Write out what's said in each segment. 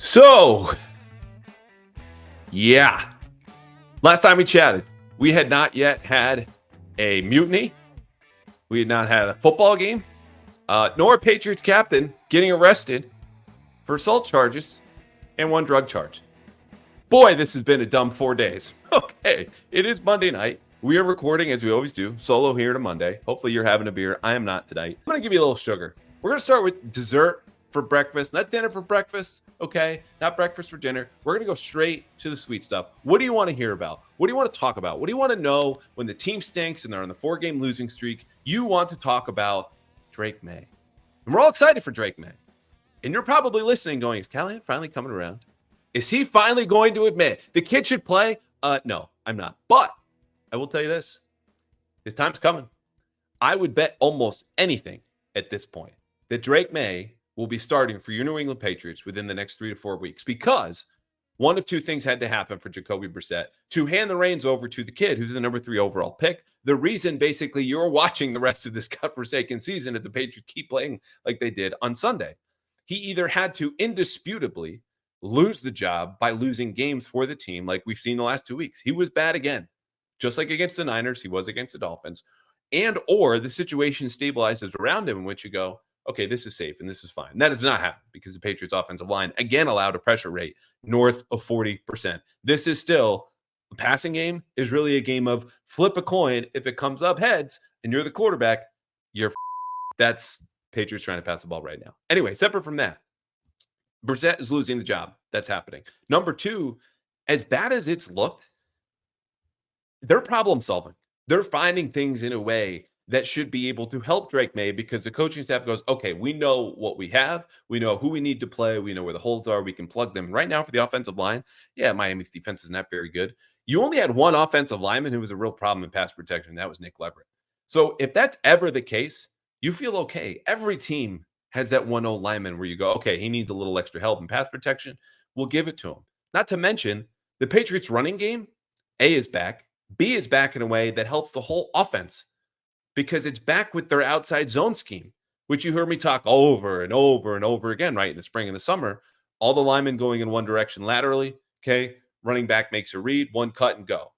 So, yeah, last time we chatted, we had not yet had a mutiny. We had not had a football game, nor a Patriots captain getting arrested for assault charges and one drug charge. Boy, this has been a dumb 4 days. Okay, it is Monday night. We are recording as we always do, solo here to Monday. Hopefully you're having a beer. I am not tonight. I'm going to give you a little sugar. We're going to start with dessert for breakfast, not dinner for breakfast, okay? Not breakfast for dinner. We're going to go straight to the sweet stuff. What do you want to hear about? What do you want to talk about? What do you want to know when the team stinks and they're on the 4-game losing streak? You want to talk about Drake Maye. And we're all excited for Drake Maye. And you're probably listening going, is Callahan finally coming around? Is he finally going to admit the kid should play? No, I'm not. But I will tell you this. His time's coming. I would bet almost anything at this point that Drake Maye will be starting for your New England Patriots within the next 3 to 4 weeks, because one of two things had to happen for Jacoby Brissett to hand the reins over to the kid who's the number 3 overall pick. The reason basically you're watching the rest of this godforsaken season if the Patriots keep playing like they did on Sunday. He either had to indisputably lose the job by losing games for the team like we've seen the last 2 weeks. He was bad again, just like against the Niners, he was against the Dolphins, and or the situation stabilizes around him in which you go, okay, this is safe and this is fine. And that does not happen because the Patriots offensive line again allowed a pressure rate north of 40%. This is still a passing game is really a game of flip a coin. If it comes up heads and you're the quarterback, that's Patriots trying to pass the ball right now. Anyway, separate from that, Brissett is losing the job. That's happening. Number two, as bad as it's looked, they're problem solving. They're finding things in a way that should be able to help Drake Maye, because the coaching staff goes, okay, we know what we have. We know who we need to play. We know where the holes are. We can plug them. Right now for the offensive line, yeah, Miami's defense is not very good. You only had one offensive lineman who was a real problem in pass protection. That was Nick Leverett. So if that's ever the case, you feel okay. Every team has that 1-0 lineman where you go, okay, he needs a little extra help in pass protection. We'll give it to him. Not to mention the Patriots running game, A, is back. B, is back in a way that helps the whole offense because it's back with their outside zone scheme, which you heard me talk over and over and over again, right? In the spring and the summer, all the linemen going in one direction laterally, okay? Running back makes a read, one cut and go.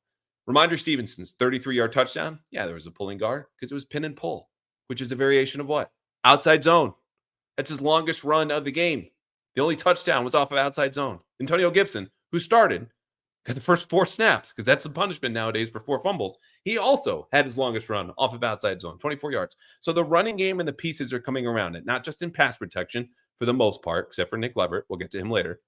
Reminder Stevenson's 33-yard touchdown. Yeah, there was a pulling guard because it was pin and pull, which is a variation of what? Outside zone. That's his longest run of the game. The only touchdown was off of outside zone. Antonio Gibson, who started, got the first 4 snaps because that's the punishment nowadays for 4 fumbles. He also had his longest run off of outside zone, 24 yards. So the running game and the pieces are coming around it, not just in pass protection for the most part, except for Nick Leverett. We'll get to him later.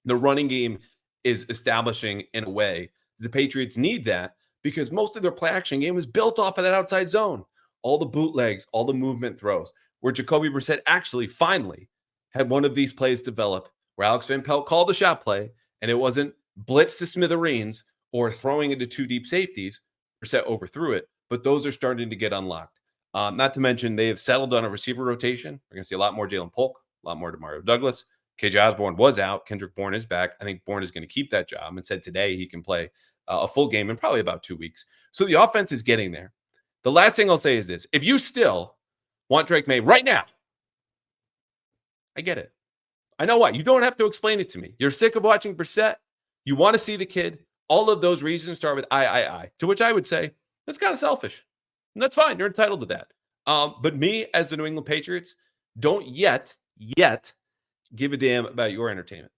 The running game is establishing in a way the Patriots need that because most of their play action game is built off of that outside zone. All the bootlegs, all the movement throws, where Jacoby Brissett actually finally had one of these plays develop where Alex Van Pelt called a shot play and it wasn't blitz to smithereens or throwing into 2 deep safeties. Brissett overthrew it, but those are starting to get unlocked. Not to mention they have settled on a receiver rotation. We're going to see a lot more Jalen Polk, a lot more Demario Douglas. KJ Osborne was out. Kendrick Bourne is back. I think Bourne is going to keep that job and said today he can play a full game in probably about 2 weeks. So the offense is getting there. The last thing I'll say is this. If you still want Drake Maye right now, I get it. I know why. You don't have to explain it to me. You're sick of watching Brissett. You want to see the kid. All of those reasons start with I. To which I would say, that's kind of selfish. And that's fine. You're entitled to that. But me, as the New England Patriots, don't yet give a damn about your entertainment.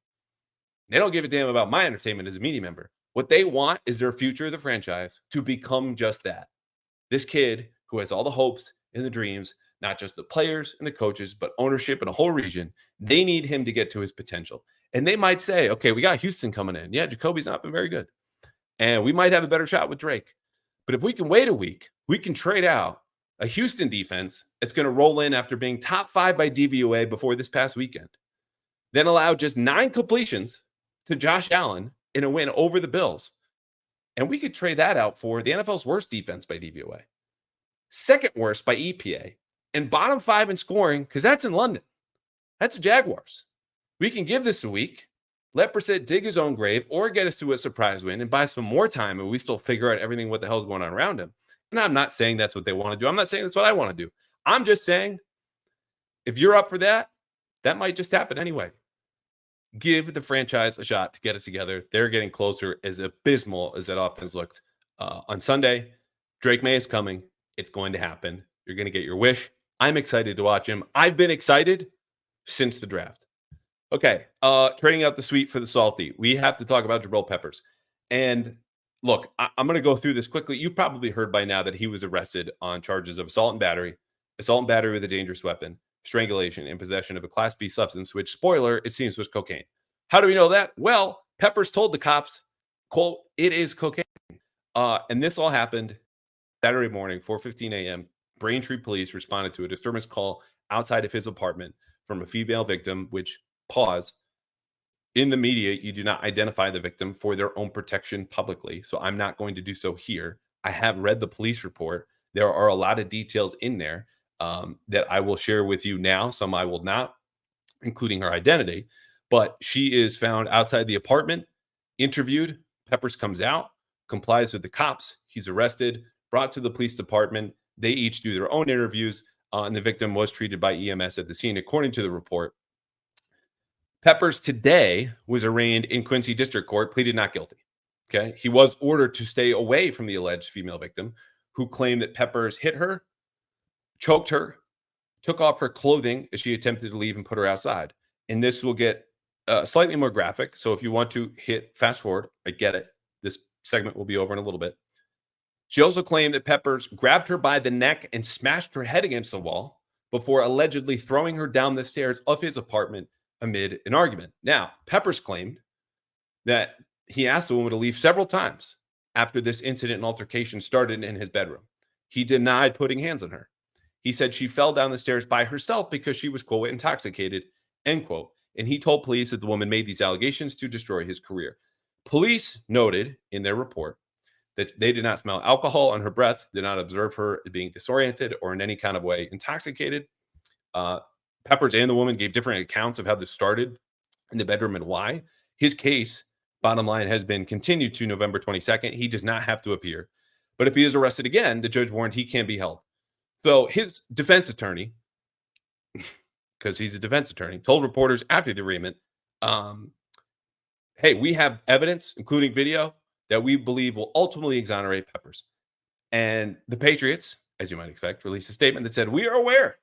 They don't give a damn about my entertainment as a media member. What they want is their future of the franchise to become just that. This kid who has all the hopes and the dreams, not just the players and the coaches, but ownership and a whole region, they need him to get to his potential. And they might say, okay, we got Houston coming in. Yeah, Jacoby's not been very good. And we might have a better shot with Drake. But if we can wait a week, we can trade out a Houston defense that's going to roll in after being top 5 by DVOA before this past weekend. Then allow just 9 completions to Josh Allen in a win over the Bills. And we could trade that out for the NFL's worst defense by DVOA, second worst by EPA, and bottom 5 in scoring, because that's in London. That's the Jaguars. We can give this a week, let Brissett dig his own grave, or get us to a surprise win and buy some more time, and we still figure out everything what the hell's going on around him. And I'm not saying that's what they want to do. I'm not saying that's what I want to do. I'm just saying if you're up for that, that might just happen anyway. give the franchise a shot to get us together. They're getting closer. As abysmal as that offense looked on Sunday, Drake Maye is coming. It's going to happen. You're going to get your wish. I'm excited to watch him. I've been excited since the draft. Okay, trading out the sweet for the salty. We have to talk about Jabrill Peppers. And look, I'm going to go through this quickly. You've probably heard by now that he was arrested on charges of assault and battery with a dangerous weapon, strangulation, and possession of a Class B substance, which, spoiler, it seems was cocaine. How do we know that? Well, Peppers told the cops, quote, "It is cocaine." And this all happened Saturday morning, 4:15 a.m. Braintree police responded to a disturbance call outside of his apartment from a female victim, which, pause, in the media, you do not identify the victim for their own protection publicly. So I'm not going to do so here. I have read the police report. There are a lot of details in there that I will share with you now. Some I will not, including her identity. But she is found outside the apartment, interviewed. Peppers comes out, complies with the cops. He's arrested, brought to the police department. They each do their own interviews, and the victim was treated by EMS at the scene, according to the report. Peppers today was arraigned in Quincy District Court, pleaded not guilty. Okay. He was ordered to stay away from the alleged female victim, who claimed that Peppers hit her, choked her, took off her clothing as she attempted to leave and put her outside. And this will get slightly more graphic. So if you want to hit fast forward, I get it. This segment will be over in a little bit. She also claimed that Peppers grabbed her by the neck and smashed her head against the wall before allegedly throwing her down the stairs of his apartment amid an argument. Now, Peppers claimed that he asked the woman to leave several times after this incident and altercation started in his bedroom. He denied putting hands on her. He said she fell down the stairs by herself because she was, quote, intoxicated, end quote. And he told police that the woman made these allegations to destroy his career. Police noted in their report that they did not smell alcohol on her breath, did not observe her being disoriented or in any kind of way intoxicated. Peppers and the woman gave different accounts of how this started in the bedroom and why. His case, bottom line, has been continued to November 22nd. He does not have to appear. But if he is arrested again, the judge warned he can be held. So his defense attorney, because he's a defense attorney, told reporters after the arraignment, hey, we have evidence, including video, that we believe will ultimately exonerate Peppers. And the Patriots, as you might expect, released a statement that said, "We are aware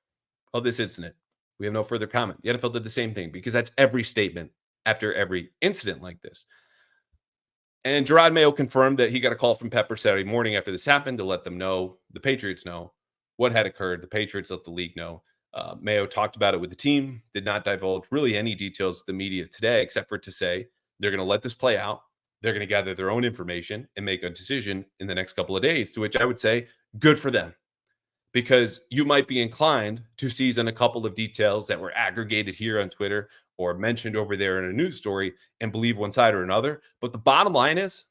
of this incident. We have no further comment." The NFL did the same thing, because that's every statement after every incident like this. And Gerard Mayo confirmed that he got a call from Peppers Saturday morning after this happened to let them know, the Patriots know, what had occurred. The Patriots let the league know. Mayo talked about it with the team, did not divulge really any details to the media today, except for to say they're going to let this play out. They're going to gather their own information and make a decision in the next couple of days, to which I would say, good for them. Because you might be inclined to season a couple of details that were aggregated here on Twitter or mentioned over there in a news story and believe one side or another. But the bottom line is,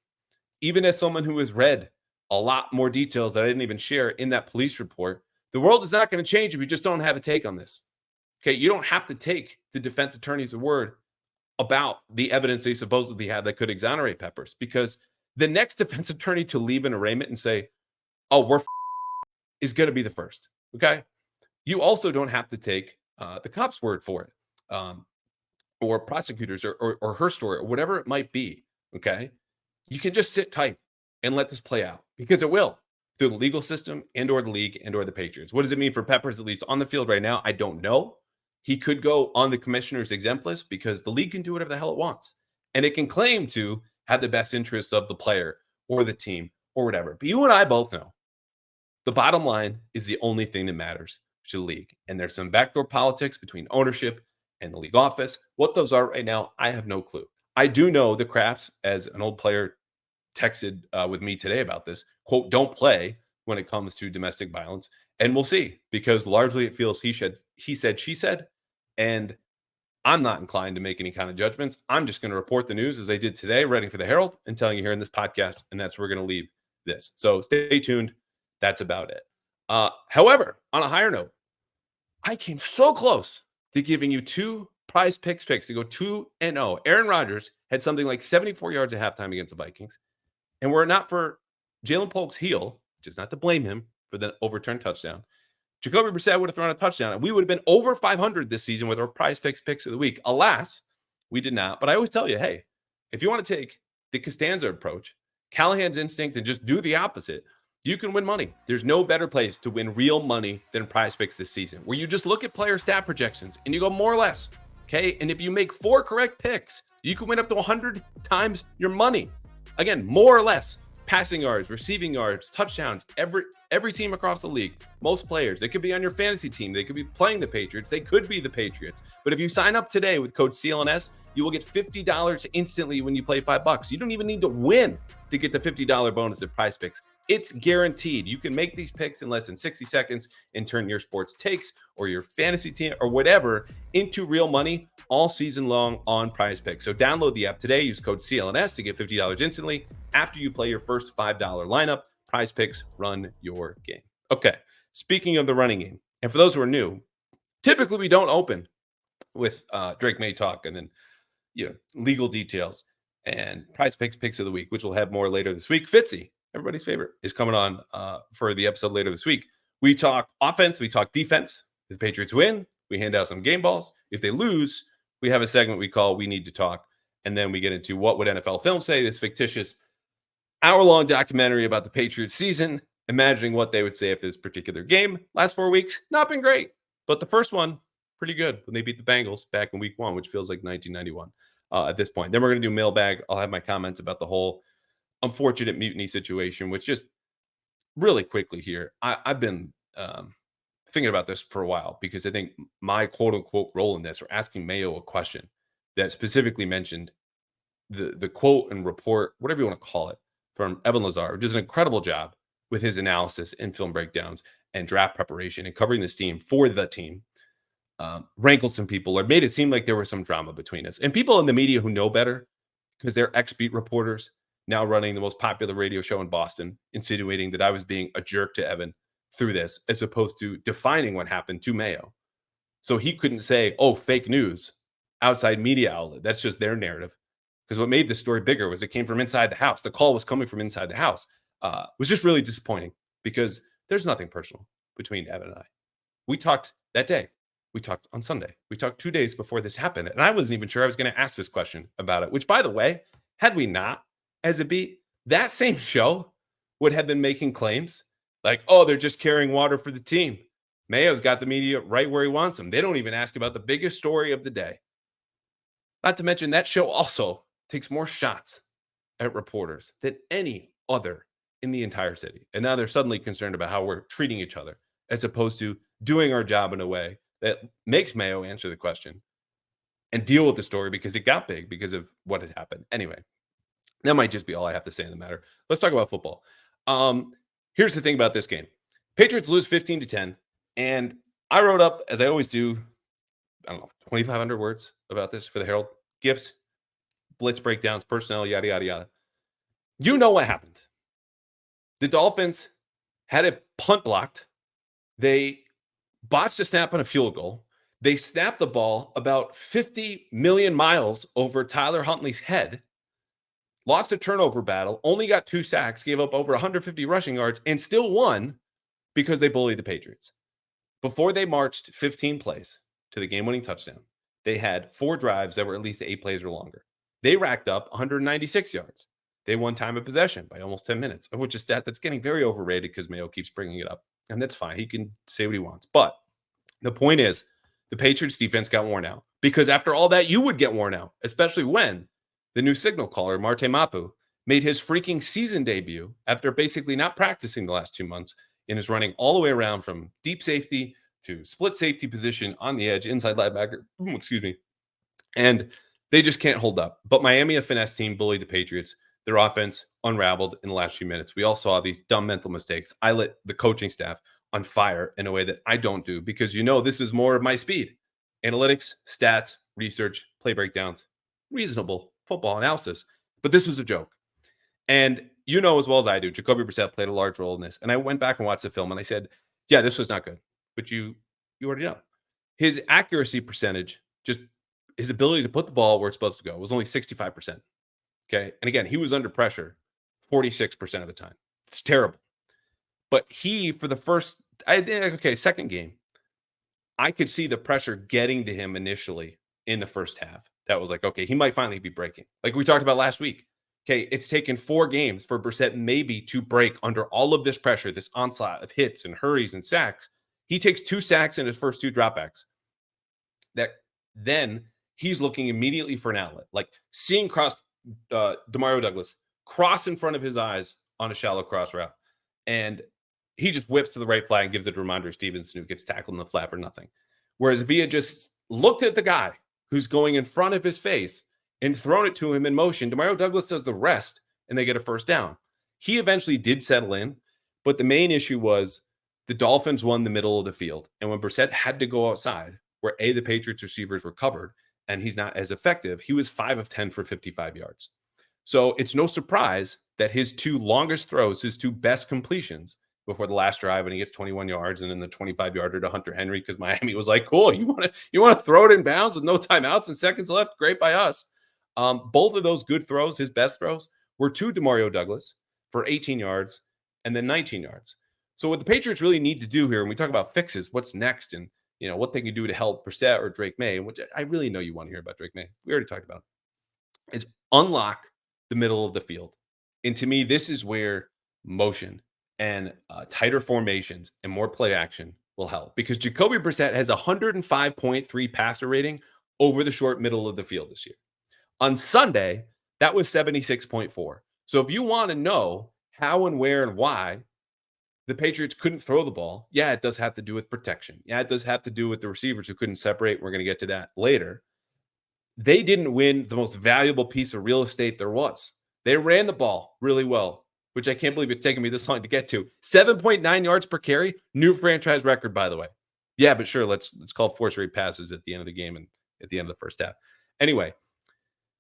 even as someone who has read a lot more details that I didn't even share in that police report, the world is not going to change if you just don't have a take on this. Okay, you don't have to take the defense attorney's word about the evidence they supposedly have that could exonerate Peppers, because the next defense attorney to leave an arraignment and say, "Oh, we're is going to be the first." Okay. You also don't have to take the cop's word for it, or prosecutors or her story or whatever it might be. Okay. You can just sit tight and let this play out, because it will, through the legal system and or the league and or the Patriots. What does it mean for Peppers, at least on the field right now? I don't know. He could go on the commissioner's exempt list, because the league can do whatever the hell it wants. And it can claim to have the best interest of the player or the team or whatever. But you and I both know the bottom line is the only thing that matters to the league. And there's some backdoor politics between ownership and the league office. What those are right now, I have no clue. I do know the Crafts, as an old player texted with me today about this, quote, "don't play when it comes to domestic violence." And we'll see, because largely it feels he said, she said. And I'm not inclined to make any kind of judgments. I'm just going to report the news as I did today, writing for the Herald and telling you here in this podcast. And that's where we're going to leave this. So stay tuned. That's about it. However, on a higher note, I came so close to giving you two prize picks to go 2-0. Aaron Rodgers had something like 74 yards at halftime against the Vikings. And were it not for Jalen Polk's heel, which is not to blame him for the overturned touchdown, Jacoby Brissett would have thrown a touchdown, and we would have been over 500 this season with our prize picks of the week. Alas, We did not. But I always tell you, hey, if you want to take the Costanza approach, Callahan's instinct, and just do the opposite, you can win money. There's no better place to win real money than Prize Picks this season, where you just look at player stat projections and you go more or less. Okay. And if you make 4 correct picks, you can win up to 100 times your money. Again, more or less. Passing yards, receiving yards, touchdowns, every team across the league, most players. They could be on your fantasy team. They could be playing the Patriots. They could be the Patriots. But if you sign up today with code CLNS, you will get $50 instantly when you play $5. You don't even need to win to get the $50 bonus at Prize Picks. It's guaranteed. You can make these picks in less than 60 seconds and turn your sports takes or your fantasy team or whatever into real money all season long on Prize Picks. So download the app today. Use code CLNS to get $50 instantly after you play your first $5 lineup. Prize Picks, run your game. Okay, speaking of the running game, and for those who are new, typically we don't open with Drake Maye talk and then legal details and Prize Picks picks of the week, which we'll have more later this week. Fitzy, everybody's favorite, is coming on for the episode later this week. We talk offense, we talk defense. If the Patriots win, we hand out some game balls. If they lose, we have a segment we call We Need to Talk. And then we get into What Would NFL Film Say, this fictitious hour-long documentary about the Patriots season, imagining what they would say after this particular game. Last 4 weeks, not been great. But the first one, pretty good when they beat the Bengals back in week 1, which feels like 1991 at this point. Then we're going to do mailbag. I'll have my comments about the whole unfortunate mutiny situation, which just really quickly here. I've been thinking about this for a while because I think my quote-unquote role in this, or asking Mayo a question that specifically mentioned the quote and report, whatever you want to call it, from Evan Lazar, who does an incredible job with his analysis and film breakdowns and draft preparation and covering this team for the team, rankled some people or made it seem like there was some drama between us. And people in the media who know better, because they're ex-beat reporters now running the most popular radio show in Boston, insinuating that I was being a jerk to Evan through this, as opposed to defining what happened to Mayo. So he couldn't say, oh, fake news, outside media outlet. That's just their narrative. Because what made the story bigger was it came from inside the house. The call was coming from inside the house. It was just really disappointing because there's nothing personal between Evan and I. We talked that day. We talked on Sunday. We talked 2 days before this happened. And I wasn't even sure I was going to ask this question about it, which, by the way, had we not, as a beat, that same show would have been making claims like, oh, they're just carrying water for the team. Mayo's got the media right where he wants them. They don't even ask about the biggest story of the day. Not to mention that show also takes more shots at reporters than any other in the entire city. And now they're suddenly concerned about how we're treating each other, as opposed to doing our job in a way that makes Mayo answer the question and deal with the story because it got big because of what had happened. Anyway, that might just be all I have to say in the matter. Let's talk about football. Here's the thing about this game. Patriots lose 15-10. And I wrote up, as I always do, I don't know, 2,500 words about this for the Herald. Gifts, blitz breakdowns, personnel, yada, yada, yada. You know what happened. The Dolphins had a punt blocked. They botched a snap on a field goal. They snapped the ball about 50 million miles over Tyler Huntley's head. Lost a turnover battle, only got 2 sacks, gave up over 150 rushing yards, and still won because they bullied the Patriots. Before they marched 15 plays to the game-winning touchdown, they had 4 drives that were at least 8 plays or longer. They racked up 196 yards. They won time of possession by almost 10 minutes, of which a stat that's getting very overrated because Mayo keeps bringing it up. And that's fine. He can say what he wants. But the point is, the Patriots defense got worn out because after all that, you would get worn out, especially when the new signal caller, Marte Mapu, made his freaking season debut after basically not practicing the last 2 months and is running all the way around from deep safety to split safety position on the edge, inside linebacker, and they just can't hold up. But Miami, a finesse team, bullied the Patriots. Their offense unraveled in the last few minutes. We all saw these dumb mental mistakes. I lit the coaching staff on fire in a way that I don't do because this is more of my speed. Analytics, stats, research, play breakdowns, reasonable football analysis. But this was a joke. And as well as I do, Jacoby Brissett played a large role in this. And I went back and watched the film and I said, yeah, this was not good. But you already know. His accuracy percentage, just his ability to put the ball where it's supposed to go, was only 65%. Okay. And again, he was under pressure 46% of the time. It's terrible. But he, for the second game, I could see the pressure getting to him initially in the first half. that was like, okay, he might finally be breaking. Like we talked about last week. Okay, it's taken 4 games for Brissett maybe to break under all of this pressure, this onslaught of hits and hurries and sacks. He takes 2 sacks in his first 2 dropbacks. That then he's looking immediately for an outlet, like seeing Demario Douglas cross in front of his eyes on a shallow cross route, and he just whips to the right flag and gives it to Ramondre Stevenson, who gets tackled in the flat for nothing. Whereas if he had just looked at the guy who's going in front of his face and thrown it to him in motion, Demario Douglas does the rest, and they get a first down. He eventually did settle in, but the main issue was the Dolphins won the middle of the field, and when Brissett had to go outside, where the Patriots receivers were covered, and he's not as effective, he was 5 of 10 for 55 yards. So it's no surprise that his 2 longest throws, his 2 best completions before the last drive, and he gets 21 yards, and then the 25-yarder to Hunter Henry, because Miami was like, cool, you want to throw it in bounds with no timeouts and seconds left? Great by us. Both of those good throws, his best throws, were to Demario Douglas for 18 yards and then 19 yards. So what the Patriots really need to do here, when we talk about fixes, what's next, and what they can do to help Brissett or Drake Maye, which I really know you want to hear about Drake Maye. We already talked about it, is unlock the middle of the field. And to me, this is where motion and tighter formations and more play action will help, because Jacoby Brissett has 105.3 passer rating over the short middle of the field this year. On Sunday, that was 76.4. So if you want to know how and where and why the Patriots couldn't throw the ball, yeah, it does have to do with protection. Yeah, it does have to do with the receivers who couldn't separate. We're going to get to that later. They didn't win the most valuable piece of real estate there was. They ran the ball really well, which I can't believe it's taken me this long to get to. 7.9 yards per carry, new franchise record, by the way. Yeah, but sure, let's call force rate passes at the end of the game and at the end of the first half. Anyway,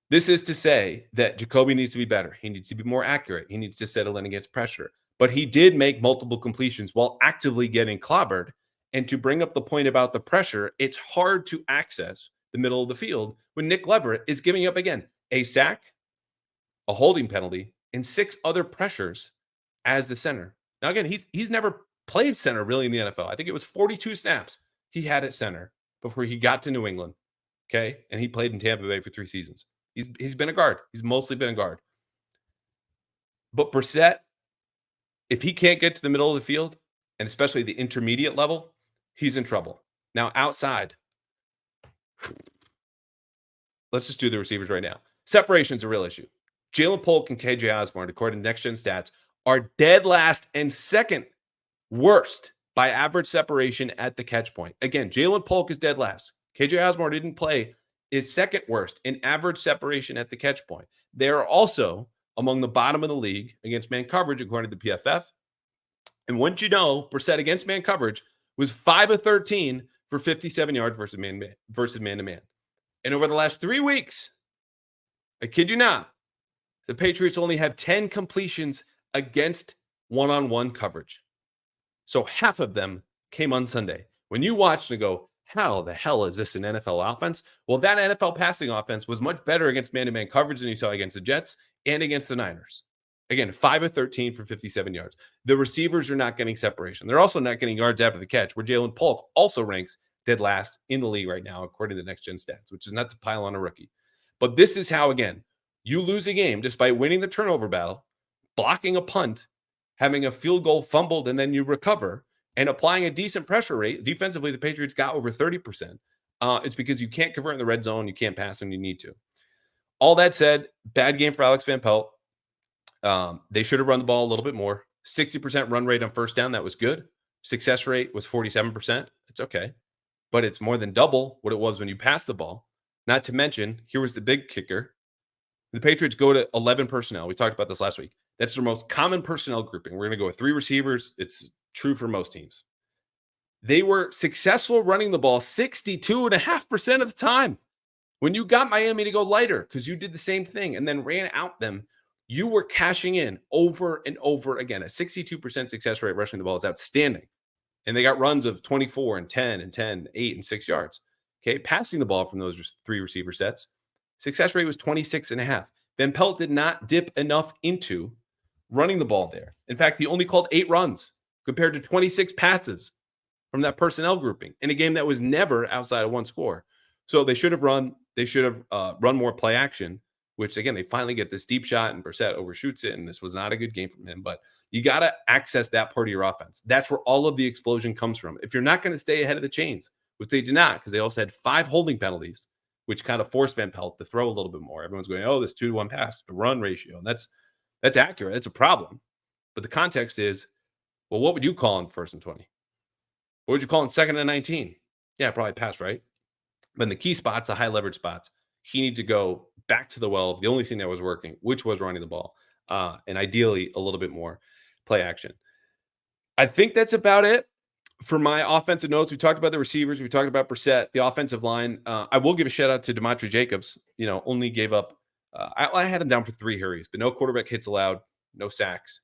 this is to say that Jacoby needs to be better. He needs to be more accurate. He needs to settle in against pressure. But he did make multiple completions while actively getting clobbered. And to bring up the point about the pressure, it's hard to access the middle of the field when Nick Leverett is giving up, again, a sack, a holding penalty, and 6 other pressures as the center. Now, again, he's never played center really in the NFL. I think it was 42 snaps he had at center before he got to New England. Okay. And he played in Tampa Bay for 3 seasons. He's been a guard. He's mostly been a guard. But Brissett, if he can't get to the middle of the field, and especially the intermediate level, he's in trouble. Now, outside, let's just do the receivers right now. Separation's a real issue. Jalen Polk and KJ Osborne, according to Next Gen Stats, are dead last and second worst by average separation at the catch point. Again, Jalen Polk is dead last. KJ Osborne didn't play, is second worst in average separation at the catch point. They are also among the bottom of the league against man coverage, according to PFF. And once you know, Brissett against man coverage was 5 of 13 for 57 yards versus man-to-man. And over the last 3 weeks, I kid you not, the Patriots only have 10 completions against one-on-one coverage. So half of them came on Sunday. When you watched and go, how the hell is this an NFL offense? Well, that NFL passing offense was much better against man-to-man coverage than you saw against the Jets and against the Niners. Again, 5 of 13 for 57 yards. The receivers are not getting separation. They're also not getting yards after the catch, where Jalen Polk also ranks dead last in the league right now, according to Next Gen Stats, which is not to pile on a rookie. But this is how, again, you lose a game despite winning the turnover battle, blocking a punt, having a field goal fumbled, and then you recover, and applying a decent pressure rate. Defensively, the Patriots got over 30%. It's because you can't convert in the red zone. You can't pass when you need to. All that said, bad game for Alex Van Pelt. They should have run the ball a little bit more. 60% run rate on first down. That was good. Success rate was 47%. It's okay. But it's more than double what it was when you passed the ball. Not to mention, here was the big kicker. The Patriots go to 11 personnel. We talked about this last week. That's their most common personnel grouping. We're going to go with 3 receivers. It's true for most teams. They were successful running the ball 62.5% of the time. When you got Miami to go lighter, because you did the same thing and then ran out them, you were cashing in over and over again. A 62% success rate rushing the ball is outstanding. And they got runs of 24 and 10 and 10, 8 and 6 yards. Okay, passing the ball from those 3 receiver sets, success rate was 26.5. Van Pelt did not dip enough into running the ball there. In fact, he only called 8 runs compared to 26 passes from that personnel grouping in a game that was never outside of 1 score. So they should have run more play action, which again, they finally get this deep shot and Brissett overshoots it. And this was not a good game from him, but you got to access that part of your offense. That's where all of the explosion comes from. If you're not going to stay ahead of the chains, which they did not, because they also had 5 holding penalties, which kind of forced Van Pelt to throw a little bit more. Everyone's going, oh, this 2-to-1 pass to run ratio. And that's accurate. That's a problem. But the context is, well, what would you call in 1st and 20? What would you call in 2nd and 19? Yeah, probably pass, right? But in the key spots, the high leverage spots, he needed to go back to the well of the only thing that was working, which was running the ball, and ideally a little bit more play action. I think that's about it for my offensive notes. We talked about the receivers. We talked about Brissett, the offensive line. I will give a shout out to Demontre Jacobs. Only gave up. I had him down for 3 hurries, but no quarterback hits allowed, no sacks.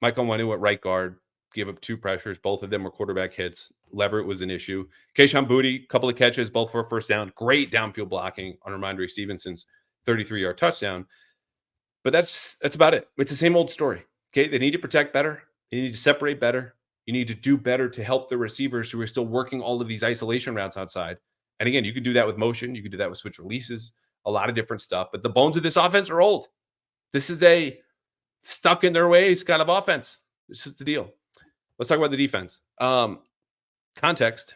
Michael Onwenu at right guard gave up 2 pressures. Both of them were quarterback hits. Leverett was an issue. Keyshawn Boutte, couple of catches, both for a first down. Great downfield blocking on Ramondre Stevenson's 33-yard touchdown. But that's about it. It's the same old story. Okay, they need to protect better. They need to separate better. You need to do better to help the receivers who are still working all of these isolation routes outside. And again, you can do that with motion. You can do that with switch releases, a lot of different stuff. But the bones of this offense are old. This is a stuck in their ways kind of offense. This is the deal. Let's talk about the defense. Context.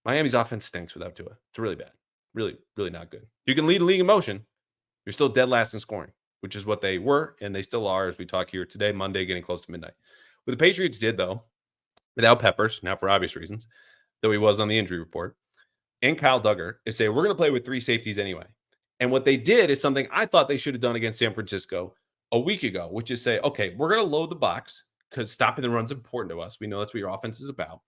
Miami's offense stinks without Tua. It's really bad. Really, really not good. You can lead the league in motion. You're still dead last in scoring, which is what they were, and they still are as we talk here today, Monday, getting close to midnight. What the Patriots did, though, without Peppers, now for obvious reasons, though he was on the injury report, and Kyle Duggar, is say, we're going to play with 3 safeties anyway. And what they did is something I thought they should have done against San Francisco a week ago, which is say, okay, we're going to load the box because stopping the run is important to us. We know that's what your offense is about.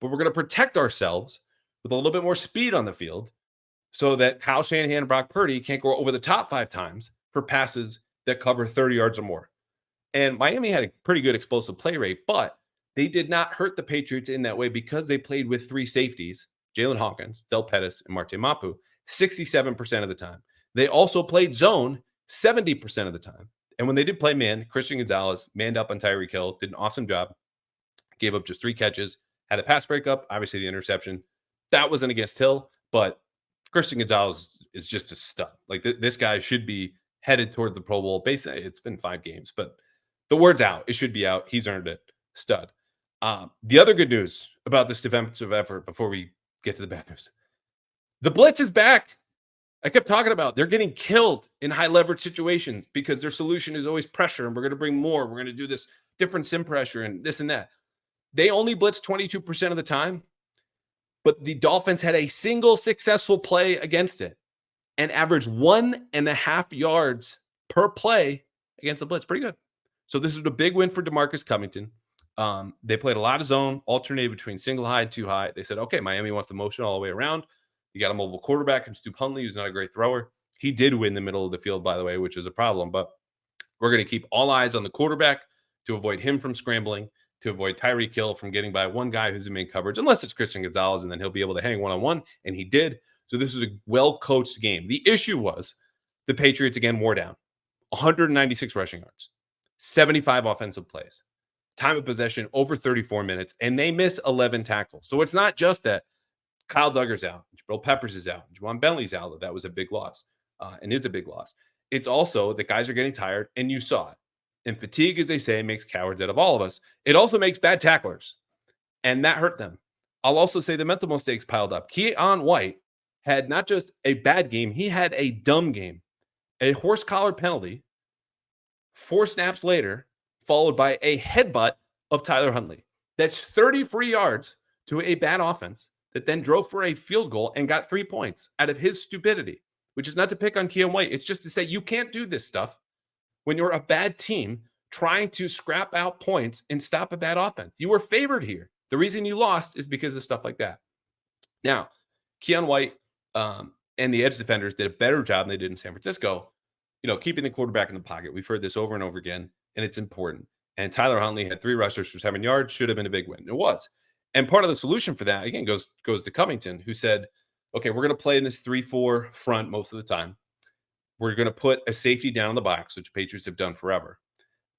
But we're going to protect ourselves with a little bit more speed on the field so that Kyle Shanahan and Brock Purdy can't go over the top 5 times for passes that cover 30 yards or more. And Miami had a pretty good explosive play rate, but they did not hurt the Patriots in that way because they played with 3 safeties, Jalen Hawkins, Del Pettis, and Marte Mapu, 67% of the time. They also played zone 70% of the time. And when they did play man, Christian Gonzalez manned up on Tyreek Hill, did an awesome job, gave up just 3 catches, had a pass breakup, obviously the interception. That wasn't against Hill, but Christian Gonzalez is just a stud. Like this guy should be headed toward the Pro Bowl. Basically, it's been 5 games, but the word's out. It should be out. He's earned it. Stud. The other good news about this defensive effort before we get to the bad news, the blitz is back. I kept talking about they're getting killed in high leverage situations because their solution is always pressure, and we're going to bring more. We're going to do this different sim pressure and this and that. They only blitzed 22% of the time, but the Dolphins had a single successful play against it and averaged 1.5 yards per play against the blitz. Pretty good. So this is a big win for DeMarcus Covington. They played a lot of zone, alternated between single high and 2 high. They said, okay, Miami wants the motion all the way around. You got a mobile quarterback in Stu Huntley, who's not a great thrower. He did win the middle of the field, by the way, which is a problem. But we're going to keep all eyes on the quarterback to avoid him from scrambling, to avoid Tyreek Hill from getting by one guy who's in main coverage, unless it's Christian Gonzalez, and then he'll be able to hang one-on-one, and he did. So this was a well-coached game. The issue was the Patriots, again, wore down. 196 rushing yards, 75 offensive plays, time of possession over 34 minutes, and they miss 11 tackles. So it's not just that Kyle Duggar's out, Jabrill Peppers is out, Juwan Bentley's out. That was a big loss and is a big loss. It's also that guys are getting tired, and you saw it. And fatigue, as they say, makes cowards out of all of us. It also makes bad tacklers, and that hurt them. I'll also say the mental mistakes piled up. Keon White had not just a bad game, he had a dumb game. A horse collar penalty, 4 snaps later, followed by a headbutt of Tyler Huntley. That's 30 free yards to a bad offense that then drove for a field goal and got 3 points out of his stupidity, which is not to pick on Keon White. It's just to say you can't do this stuff when you're a bad team trying to scrap out points and stop a bad offense. You were favored here. The reason you lost is because of stuff like that. Now, Keon White and the edge defenders did a better job than they did in San Francisco, keeping the quarterback in the pocket. We've heard this over and over again, and it's important. And Tyler Huntley had 3 rushers for 7 yards, should have been a big win. It was. And part of the solution for that, again, goes to Covington, who said, okay, we're going to play in this 3-4 front most of the time. We're going to put a safety down in the box, which Patriots have done forever.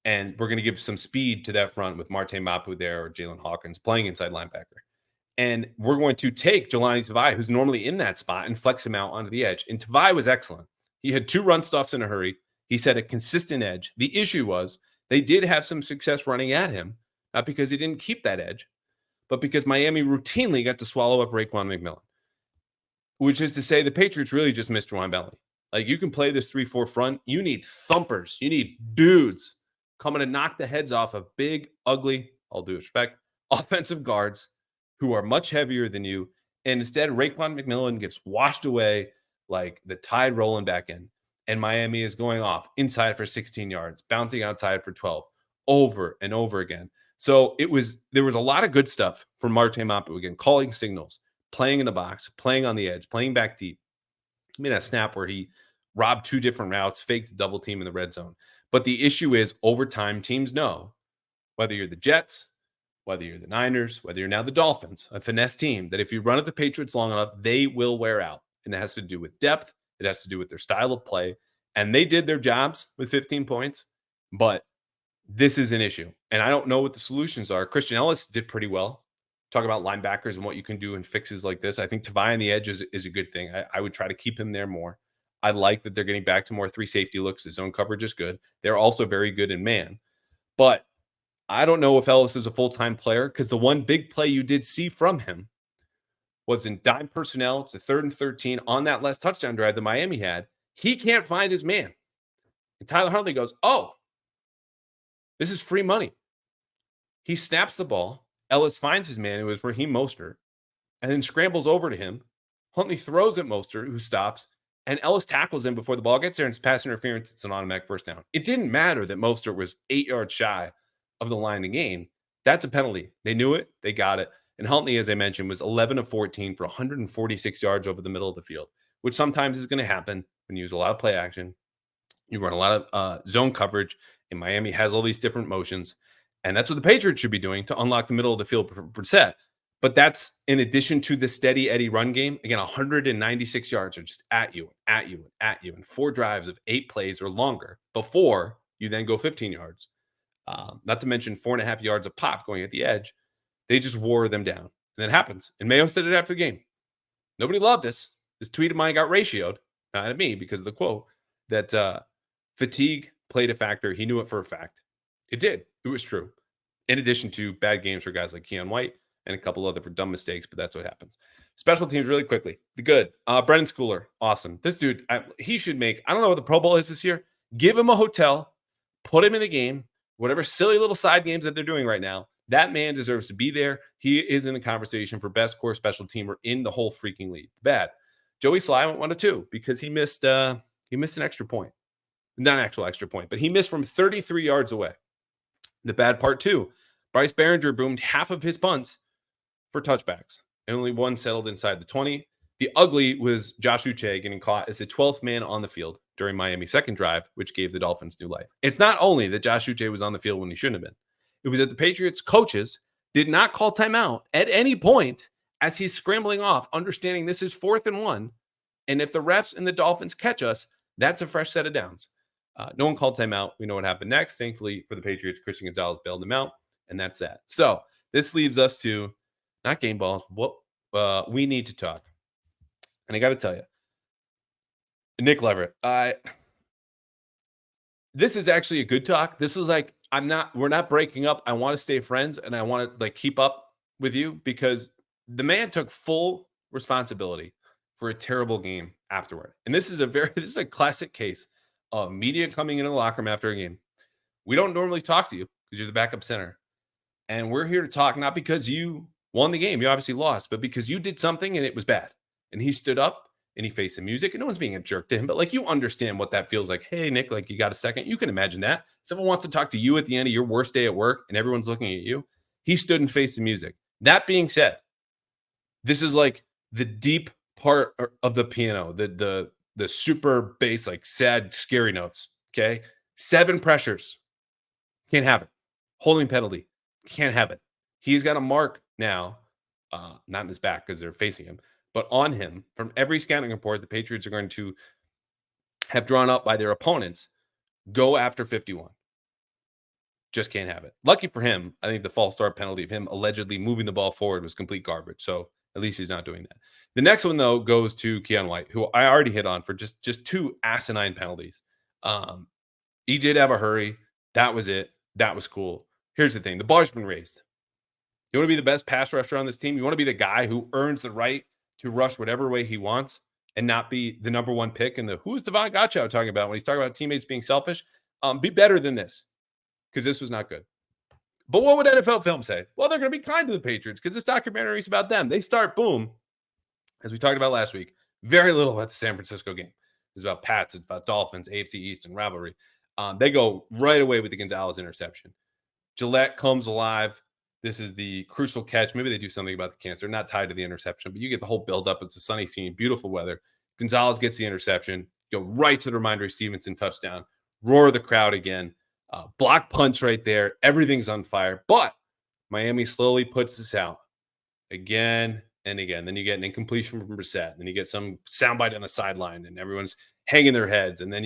And we're going to give some speed to that front with Marte Mapu there or Jalen Hawkins playing inside linebacker. And we're going to take Jelani Tavai, who's normally in that spot, and flex him out onto the edge. And Tavai was excellent. He had 2 run stuffs in a hurry. He set a consistent edge. The issue was they did have some success running at him, not because he didn't keep that edge, but because Miami routinely got to swallow up Raekwon McMillan, which is to say the Patriots really just missed Juwan Bentley. Like, you can play this 3-4 front. You need thumpers. You need dudes coming to knock the heads off of big, ugly, all due respect, offensive guards who are much heavier than you. And instead, Raekwon McMillan gets washed away like the tide rolling back in. And Miami is going off inside for 16 yards, bouncing outside for 12 over and over again. So there was a lot of good stuff from Marte Mapu again, calling signals, playing in the box, playing on the edge, playing back deep. He made a snap where he robbed 2 different routes, faked a double team in the red zone. But the issue is, over time, teams know, whether you're the Jets, whether you're the Niners, whether you're now the Dolphins, a finesse team, that if you run at the Patriots long enough, they will wear out. And that has to do with depth. It has to do with their style of play. And they did their jobs with 15 points, but this is an issue. And I don't know what the solutions are. Christian Ellis did pretty well. Talk about linebackers and what you can do in fixes like this. I think Tavai on the edge is a good thing. I would try to keep him there more. I like that they're getting back to more 3 safety looks. The zone coverage is good. They're also very good in man. But I don't know if Ellis is a full-time player, because the one big play you did see from him was in dime personnel. It's a 3rd and 13 on that last touchdown drive that Miami had. He can't find his man. And Tyler Huntley goes, oh, this is free money. He snaps the ball. Ellis finds his man. It was Raheem Mostert, and then scrambles over to him. Huntley throws at Mostert, who stops, and Ellis tackles him before the ball gets there, and it's pass interference. It's an automatic first down. It didn't matter that Mostert was 8 yards shy of the line to gain. That's a penalty. They knew it. They got it. And Huntley, as I mentioned, was 11 of 14 for 146 yards over the middle of the field, which sometimes is going to happen when you use a lot of play action. You run a lot of zone coverage, and Miami has all these different motions. And that's what the Patriots should be doing to unlock the middle of the field for Brissett. But that's in addition to the steady Eddie run game. Again, 196 yards are just at you, and 4 drives of 8 plays or longer before you then go 15 yards. Not to mention 4.5 yards of pop going at the edge. They just wore them down. And it happens. And Mayo said it after the game. Nobody loved this. This tweet of mine got ratioed, not at me because of the quote, that fatigue played a factor. He knew it for a fact. It did. It was true. In addition to bad games for guys like Keon White and a couple other for dumb mistakes, but that's what happens. Special teams really quickly. The good. Brendan Schooler. Awesome. This dude, he should make, I don't know what the Pro Bowl is this year. Give him a hotel. Put him in the game. Whatever silly little side games that they're doing right now. That man deserves to be there. He is in the conversation for best core special teamer in the whole freaking league. Bad. Joey Sly went 1-2 because he missed an extra point. Not an actual extra point, but he missed from 33 yards away. The bad part, too, Bryce Behringer boomed half of his punts for touchbacks, and only one settled inside the 20. The ugly was Josh Uche getting caught as the 12th man on the field during Miami's second drive, which gave the Dolphins new life. It's not only that Josh Uche was on the field when he shouldn't have been. It was that the Patriots coaches did not call timeout at any point as he's scrambling off, understanding this is 4th and 1, and if the refs and the Dolphins catch us, that's a fresh set of downs. No one called timeout. We know what happened next. Thankfully for the Patriots, Christian Gonzalez bailed them out, and that's that. So this leaves us to not game balls. What we need to talk. And I got to tell you, Nick Leverett, this is actually a good talk. This is like, we're not breaking up. I want to stay friends, and I want to keep up with you because the man took full responsibility for a terrible game afterward. And this is a classic case of media coming into the locker room after a game. We don't normally talk to you because you're the backup center. And we're here to talk not because you won the game. You obviously lost, but because you did something and it was bad. And he stood up and he faced the music, and no one's being a jerk to him, but you understand what that feels like. Hey, Nick, you got a second? You can imagine that. Someone wants to talk to you at the end of your worst day at work and everyone's looking at you. He stood and faced the music. That being said, this is the deep part of the piano, the super bass, sad, scary notes. Okay. 7 pressures. Can't have it. Holding penalty. Can't have it. He's got a mark now, not in his back because they're facing him, but on him from every scouting report the Patriots are going to have drawn up by their opponents. Go after 51. Just can't have it. Lucky for him, I think the false start penalty of him allegedly moving the ball forward was complete garbage. So at least he's not doing that. The next one, though, goes to Keon White, who I already hit on for just two asinine penalties. He did have a hurry. That was it. That was cool. Here's the thing. The bar's been raised. You want to be the best pass rusher on this team? You want to be the guy who earns the right to rush whatever way he wants and not be the number one pick? And who's Devon Gottschalk talking about when he's talking about teammates being selfish? Be better than this, because this was not good. But what would NFL film say? Well, they're going to be kind to the Patriots because this documentary is about them. They start, boom, as we talked about last week, very little about the San Francisco game. It's about Pats. It's about Dolphins, AFC East, and rivalry. They go right away with the Gonzalez interception. Gillette comes alive. This is the crucial catch. Maybe they do something about the cancer, not tied to the interception, but you get the whole buildup. It's a sunny scene, beautiful weather. Gonzalez gets the interception, go right to the Ramondre Stevenson touchdown, roar the crowd again, block punch right there. Everything's on fire, but Miami slowly puts this out again and again. Then you get an incompletion from Brissett. Then you get some soundbite on the sideline, and everyone's hanging their heads. And then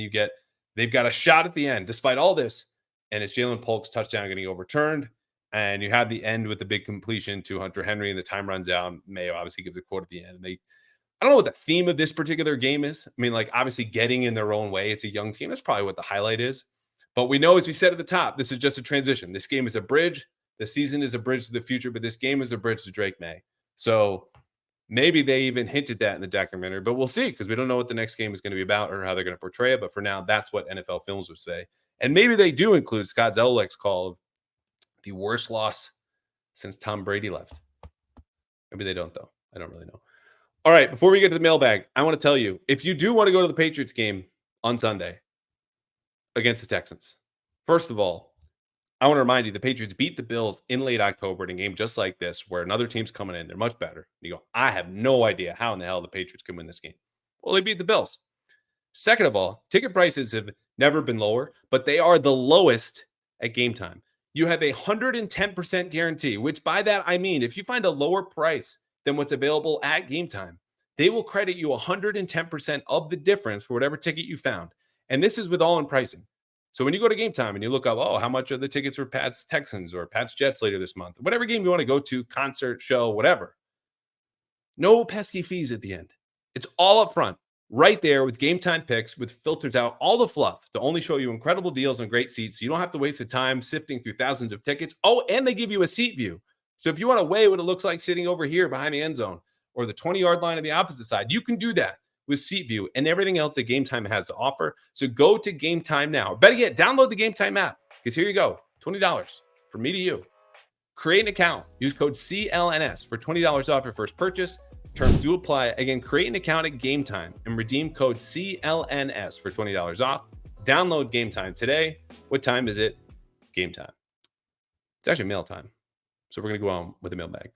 they've got a shot at the end, despite all this, and it's Jalen Polk's touchdown getting overturned. And you have the end with the big completion to Hunter Henry, and the time runs out. Mayo obviously gives a quote at the end. I don't know what the theme of this particular game is. I mean, like, obviously getting in their own way. It's a young team. That's probably what the highlight is. But we know, as we said at the top, this is just a transition. This game is a bridge. The season is a bridge to the future, but this game is a bridge to Drake Maye. So maybe they even hinted that in the documentary, but we'll see, because we don't know what the next game is going to be about or how they're going to portray it. But for now, that's what NFL Films would say. And maybe they do include Scott Zelek's call of the worst loss since Tom Brady left. Maybe they don't, though. I don't really know. All right, before we get to the mailbag, I want to tell you, if you do want to go to the Patriots game on Sunday against the Texans, first of all, I want to remind you, the Patriots beat the Bills in late October in a game just like this, where another team's coming in. They're much better. You go, I have no idea how in the hell the Patriots can win this game. Well, they beat the Bills. Second of all, ticket prices have never been lower, but they are the lowest at game time. You have a 110% guarantee, which by that I mean, if you find a lower price than what's available at game time, they will credit you 110% of the difference for whatever ticket you found. And this is with all-in pricing. So when you go to game time and you look up, how much are the tickets for Pats Texans or Pats Jets later this month, whatever game you want to go to, concert, show, whatever, no pesky fees at the end. It's all up front, right there with game time picks, with filters out all the fluff to only show you incredible deals and great seats. So you don't have to waste the time sifting through thousands of tickets. Oh, and they give you a seat view. So if you want to weigh what it looks like sitting over here behind the end zone or the 20-yard line on the opposite side, you can do that with Seat View and everything else that Game Time has to offer. So go to Game Time now. Better yet, download the Game Time app, because here you go, $20 from me to you. Create an account. Use code CLNS for $20 off your first purchase. Terms do apply. Again, create an account at Game Time and redeem code CLNS for $20 off. Download Game Time today. What time is it? Game time. It's actually mail time. So we're going to go on with the mailbag.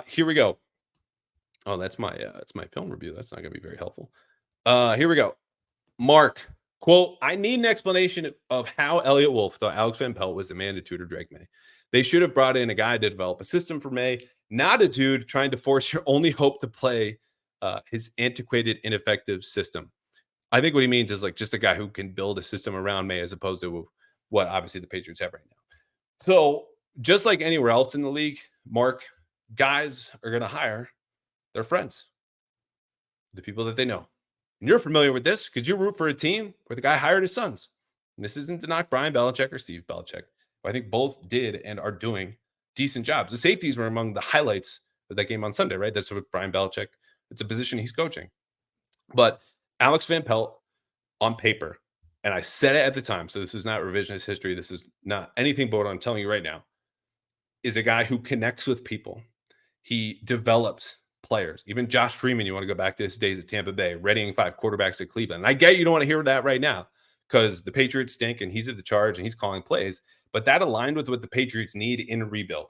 Here we go. Oh, that's my film review. That's not going to be very helpful. Here we go. Mark, quote, I need an explanation of how Elliott Wolf thought Alex Van Pelt was the man to tutor Drake Maye. They should have brought in a guy to develop a system for Maye, not a dude trying to force your only hope to play his antiquated, ineffective system. I think what he means is like just a guy who can build a system around Maye as opposed to what obviously the Patriots have right now. So just like anywhere else in the league, Mark, guys are going to hire their friends, the people that they know. And you're familiar with this because you root for a team where the guy hired his sons. And this isn't to knock Brian Belichick or Steve Belichick. I think both did and are doing decent jobs. The safeties were among the highlights of that game on Sunday, right? That's what Brian Belichick, it's a position he's coaching. But Alex Van Pelt, on paper, and I said it at the time, so this is not revisionist history, this is not anything but what I'm telling you right now, is a guy who connects with people. He develops players. Even Josh Freeman, you want to go back to his days at Tampa Bay, readying 5 quarterbacks at Cleveland. And I get you don't want to hear that right now because the Patriots stink and he's at the charge and he's calling plays. But that aligned with what the Patriots need in a rebuild.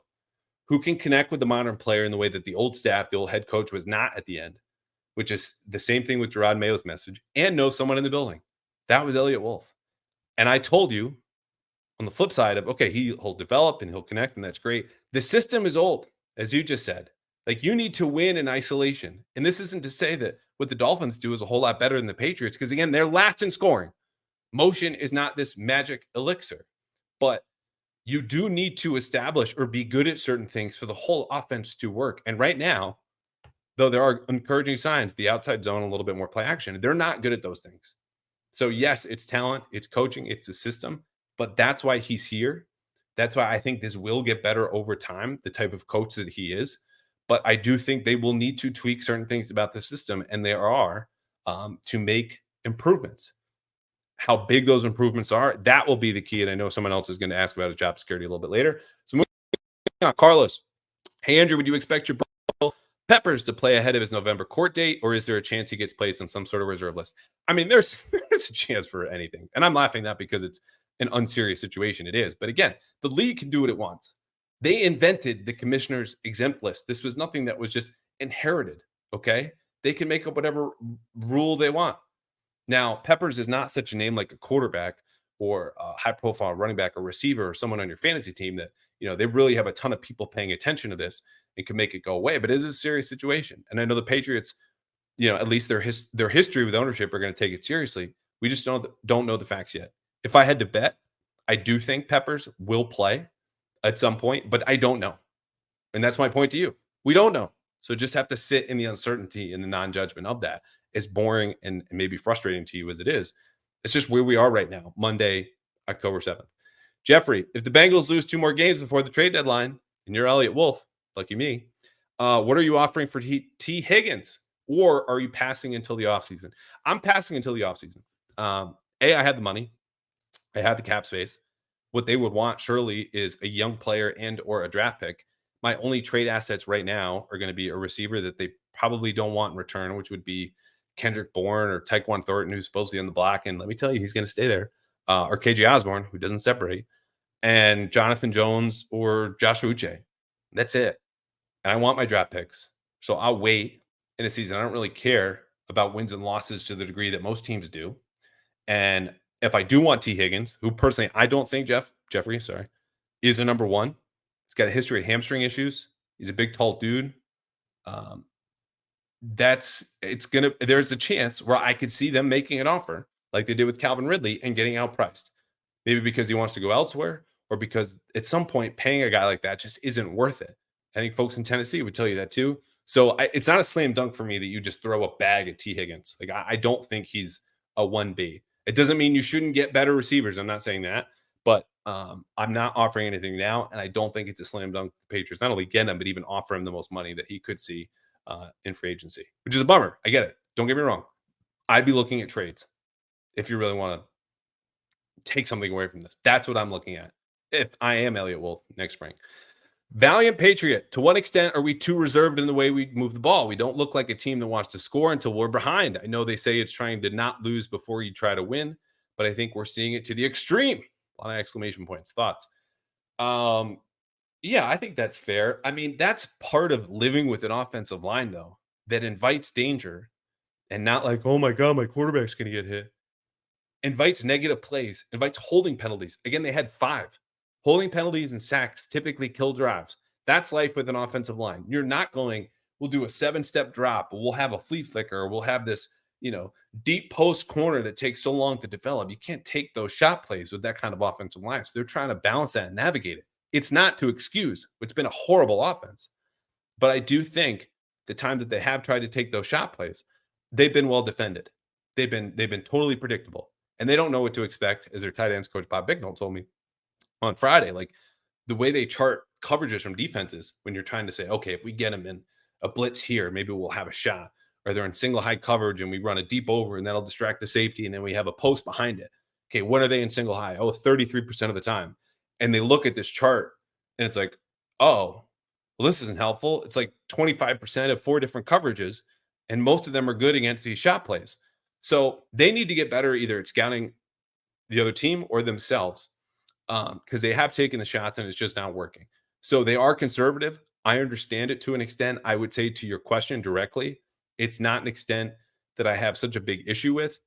Who can connect with the modern player in the way that the old staff, the old head coach was not at the end, which is the same thing with Gerard Mayo's message, and know someone in the building. That was Elliott Wolf. And I told you on the flip side of, okay, he'll develop and he'll connect, and that's great. The system is old, as you just said. Like, you need to win in isolation. And this isn't to say that what the Dolphins do is a whole lot better than the Patriots, because, again, they're last in scoring. Motion is not this magic elixir. But you do need to establish or be good at certain things for the whole offense to work. And right now, though there are encouraging signs, the outside zone, a little bit more play action, they're not good at those things. So, yes, it's talent, it's coaching, it's the system, but that's why he's here. That's why I think this will get better over time, the type of coach that he is. But I do think they will need to tweak certain things about the system, and there are to make improvements. How big those improvements are, that will be the key. And I know someone else is going to ask about his job security a little bit later. So, moving on, Carlos. Hey, Andrew, would you expect Jabrill Peppers to play ahead of his November court date, or is there a chance he gets placed on some sort of reserve list? I mean, there's a chance for anything. And I'm laughing not because it's an unserious situation. It is. But again, the league can do what it wants. They invented the commissioner's exempt list. This was nothing that was just inherited. Okay. They can make up whatever rule they want. Now, Peppers is not such a name like a quarterback or a high profile running back or receiver or someone on your fantasy team that, they really have a ton of people paying attention to this and can make it go away. But it is a serious situation. And I know the Patriots, at least their history with ownership are going to take it seriously. We just don't know the facts yet. If I had to bet, I do think Peppers will play at some point, but I don't know. And that's my point to you. We don't know. So just have to sit in the uncertainty and the non-judgment of that. As boring and maybe frustrating to you as it is, it's just where we are right now, Monday, October 7th. Jeffrey, if the Bengals lose 2 more games before the trade deadline, and you're Elliott Wolf, lucky me, what are you offering for T. Higgins? Or are you passing until the offseason? I'm passing until the offseason. I had the money. I had the cap space. What they would want surely is a young player and or a draft pick. My only trade assets right now are going to be a receiver that they probably don't want in return, which would be Kendrick Bourne or Tyquan Thornton, who's supposedly on the block. And let me tell you, he's going to stay there. Or KJ Osborne, who doesn't separate. And Jonathan Jones or Joshua Uche. That's it. And I want my draft picks. So I'll wait in a season. I don't really care about wins and losses to the degree that most teams do. And if I do want T. Higgins, who personally I don't think Jeffrey, is a number one. He's got a history of hamstring issues. He's a big, tall dude. There's a chance where I could see them making an offer like they did with Calvin Ridley and getting outpriced. Maybe because he wants to go elsewhere or because at some point paying a guy like that just isn't worth it. I think folks in Tennessee would tell you that too. So it's not a slam dunk for me that you just throw a bag at T. Higgins. Like I don't think he's a 1B. It doesn't mean you shouldn't get better receivers. I'm not saying that, but I'm not offering anything now, and I don't think it's a slam dunk. The Patriots not only get him, but even offer him the most money that he could see in free agency, which is a bummer. I get it. Don't get me wrong. I'd be looking at trades if you really want to take something away from this. That's what I'm looking at if I am Elliott Wolf next spring. Valiant Patriot, to what extent are we too reserved in the way we move the ball? We don't look like a team that wants to score until we're behind. I know they say it's trying to not lose before you try to win, but I think we're seeing it to the extreme. A lot of exclamation points. Thoughts? Yeah, I think that's fair. I mean, that's part of living with an offensive line, though, that invites danger and not like, oh my God, my quarterback's going to get hit. Invites negative plays, invites holding penalties. Again, they had 5. Holding penalties and sacks typically kill drives. That's life with an offensive line. You're not going, we'll do a 7-step drop, we'll have a flea flicker, or we'll have this, deep post corner that takes so long to develop. You can't take those shot plays with that kind of offensive line. So they're trying to balance that and navigate it. It's not to excuse. It's been a horrible offense. But I do think the time that they have tried to take those shot plays, they've been well defended. They've been totally predictable. And they don't know what to expect, as their tight ends coach Bob Bicknell told me on Friday. Like the way they chart coverages from defenses when you're trying to say, okay, if we get them in a blitz here, maybe we'll have a shot. Or they're in single high coverage and we run a deep over and that'll distract the safety. And then we have a post behind it. Okay, when are they in single high? Oh, 33% of the time. And they look at this chart and it's like, oh, well, this isn't helpful. It's like 25% of 4 different coverages. And most of them are good against these shot plays. So they need to get better either at scouting the other team or themselves because they have taken the shots and it's just not working. So they are conservative. I understand it to an extent. I would say to your question directly, it's not an extent that I have such a big issue with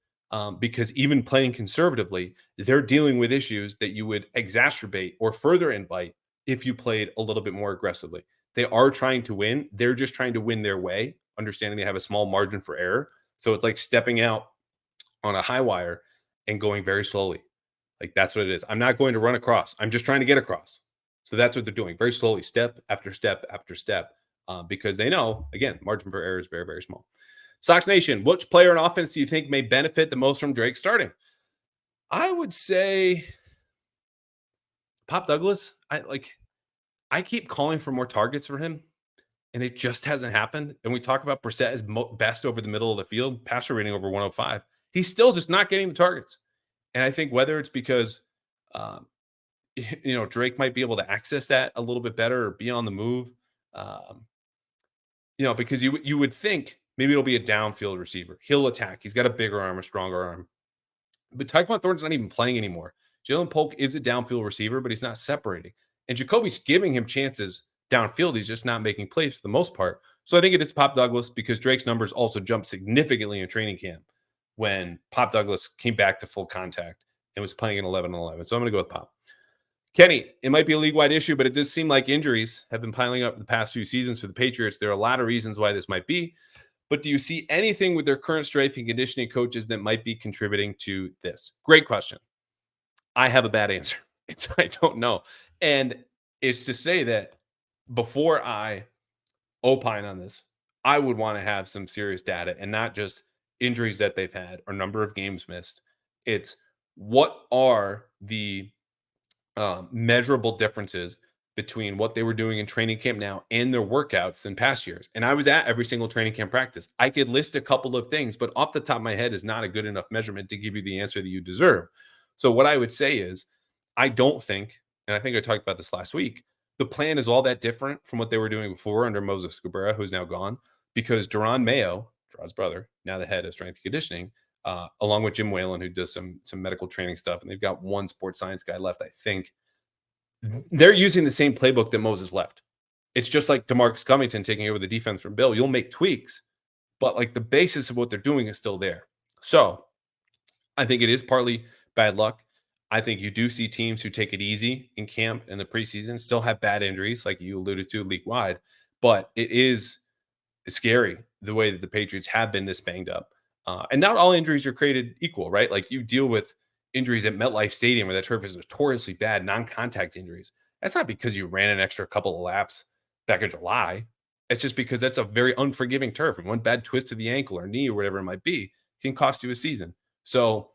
because even playing conservatively, they're dealing with issues that you would exacerbate or further invite if you played a little bit more aggressively. They are trying to win. They're just trying to win their way, understanding they have a small margin for error. So it's like stepping out on a high wire and going very slowly. Like that's what it is. I'm not going to run across. I'm just trying to get across. So that's what they're doing very slowly, step after step after step, because they know, again, margin for error is very, very small. Sox Nation, which player on offense do you think may benefit the most from Drake starting? I would say Pop Douglas. I keep calling for more targets for him, and it just hasn't happened. And we talk about Brissett as best over the middle of the field, passer rating over 105. He's still just not getting the targets. And I think whether it's because, um, Drake might be able to access that a little bit better or be on the move, um, because you would think maybe it'll be a downfield receiver. He'll attack. He's got a bigger arm, a stronger arm. But Tyquan Thornton's not even playing anymore. Jalen Polk is a downfield receiver, but he's not separating. And Jacoby's giving him chances downfield. He's just not making plays for the most part. So I think it is Pop Douglas because Drake's numbers also jumped significantly in training camp when Pop Douglas came back to full contact and was playing in 11-11. So I'm going to go with Pop. Kenny, it might be a league-wide issue, but it does seem like injuries have been piling up the past few seasons for the Patriots. There are a lot of reasons why this might be. But do you see anything with their current strength and conditioning coaches that might be contributing to this? Great question. I have a bad answer. I don't know. And it's to say that before I opine on this, I would want to have some serious data and not just injuries that they've had or number of games missed. It's what are the measurable differences between what they were doing in training camp now and their workouts in past years. And I was at every single training camp practice. I could list a couple of things, but off the top of my head is not a good enough measurement to give you the answer that you deserve. So what I would say is, I don't think, and I think I talked about this last week, the plan is all that different from what they were doing before under Moses Cabrera, who's now gone, because Duran Mayo, Draw's brother, now the head of strength and conditioning, along with Jim Whalen, who does some medical training stuff, and they've got one sports science guy left, I think. They're using the same playbook that Moses left. It's just like DeMarcus Covington taking over the defense from Bill. You'll make tweaks, but like the basis of what they're doing is still there. So I think it is partly bad luck. I think you do see teams who take it easy in camp and the preseason still have bad injuries, like you alluded to, league wide. But it is scary the way that the Patriots have been this banged up. And not all injuries are created equal, right? Like you deal with injuries at MetLife Stadium where that turf is notoriously bad, non-contact injuries. That's not because you ran an extra couple of laps back in July. It's just because that's a very unforgiving turf. And one bad twist to the ankle or knee or whatever it might be can cost you a season. So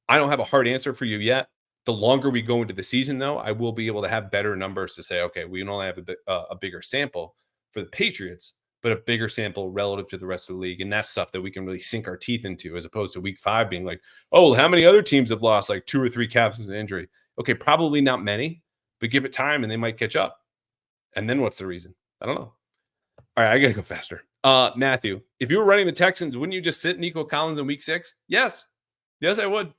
I don't have a hard answer for you yet. The longer we go into the season, though, I will be able to have better numbers to say, okay, we can only have a bigger sample for the Patriots, but a bigger sample relative to the rest of the league. And that's stuff that we can really sink our teeth into, as opposed to week 5 being like, oh, well, how many other teams have lost like 2 or 3 captains of injury? Okay, probably not many, but give it time and they might catch up. And then what's the reason? I don't know. All right, I got to go faster. Matthew, if you were running the Texans, wouldn't you just sit Nico Collins in week 6? Yes. Yes, I would.